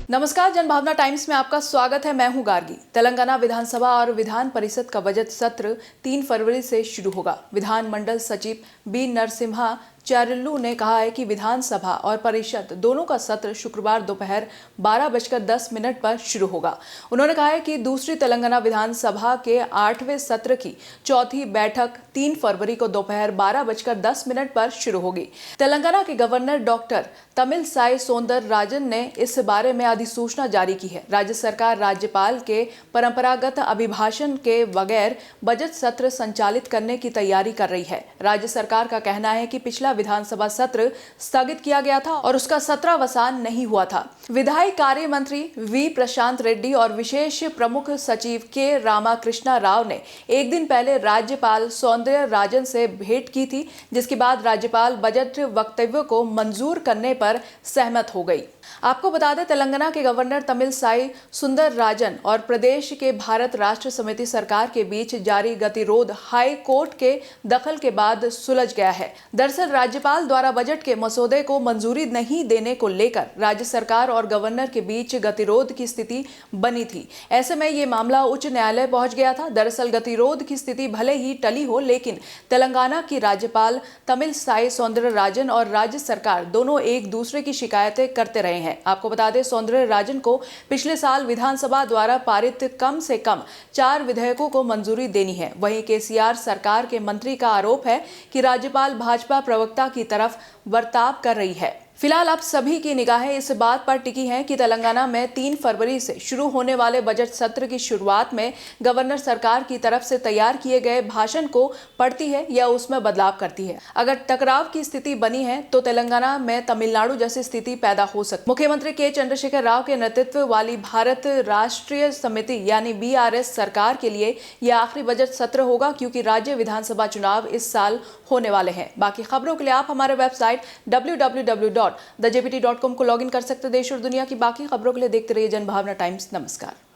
नमस्कार, जनभावना टाइम्स में आपका स्वागत है। मैं हूं गार्गी। तेलंगाना विधानसभा और विधान परिषद का बजट सत्र 3 फरवरी से शुरू होगा। विधान मंडल सचिव बी नरसिम्हा चारुलू ने कहा है कि विधानसभा और परिषद दोनों का सत्र शुक्रवार दोपहर 12:10 पर शुरू होगा। उन्होंने कहा है कि दूसरी तेलंगाना विधानसभा के 8वें सत्र की चौथी बैठक 3 फरवरी को दोपहर 12:10 पर शुरू होगी। तेलंगाना के गवर्नर डॉक्टर तमिलसाई सौंदरराजन ने इस बारे में अधिसूचना जारी की है। राज्य सरकार राज्यपाल के परंपरागत अभिभाषण के बगैर बजट सत्र संचालित करने की तैयारी कर रही है। राज्य सरकार का कहना है कि पिछला विधानसभा सत्र स्थगित किया गया था और उसका सत्रावसान नहीं हुआ था। विधायी कार्य मंत्री वी प्रशांत रेड्डी और विशेष प्रमुख सचिव के रामाकृष्णा राव ने एक दिन पहले राज्यपाल सौंदरराजन से भेंट की थी, जिसके बाद राज्यपाल बजट वक्तव्य को मंजूर करने पर सहमत हो गई। आपको बता दें, तेलंगाना के गवर्नर तमिलसाई सुंदरराजन और प्रदेश के भारत राष्ट्र समिति सरकार के बीच जारी गतिरोध हाई कोर्ट के दखल के बाद सुलझ गया है। दरअसल राज्यपाल द्वारा बजट के मसौदे को मंजूरी नहीं देने को लेकर राज्य सरकार और गवर्नर के बीच गतिरोध की स्थिति बनी थी। ऐसे में ये मामला उच्च न्यायालय पहुंच गया था। दरअसल गतिरोध की स्थिति भले ही टली हो, लेकिन तेलंगाना की राज्यपाल तमिलसाई सौंदरराजन और राज्य सरकार दोनों एक दूसरे की शिकायतें करते रहे हैं। आपको बता दें, सौंदरराजन को पिछले साल विधानसभा द्वारा पारित कम से कम 4 विधेयकों को मंजूरी देनी है। वहीं केसीआर सरकार के मंत्री का आरोप है कि राज्यपाल भाजपा प्रवक्ता की तरफ बर्ताव कर रही है। फिलहाल आप सभी की निगाहें इस बात पर टिकी हैं कि तेलंगाना में 3 फरवरी से शुरू होने वाले बजट सत्र की शुरुआत में गवर्नर सरकार की तरफ से तैयार किए गए भाषण को पढ़ती है या उसमें बदलाव करती है। अगर टकराव की स्थिति बनी है तो तेलंगाना में तमिलनाडु जैसी स्थिति पैदा हो सकती है। मुख्यमंत्री के चंद्रशेखर राव के नेतृत्व वाली भारत राष्ट्रीय समिति यानी BRS सरकार के लिए यह आखिरी बजट सत्र होगा, क्योंकि राज्य विधानसभा चुनाव इस साल होने वाले हैं। बाकी खबरों के लिए आप हमारे वेबसाइट www.thejpt.com को लॉगिन कर सकते हैं। देश और दुनिया की बाकी खबरों के लिए देखते रहिए जनभावना टाइम्स। नमस्कार।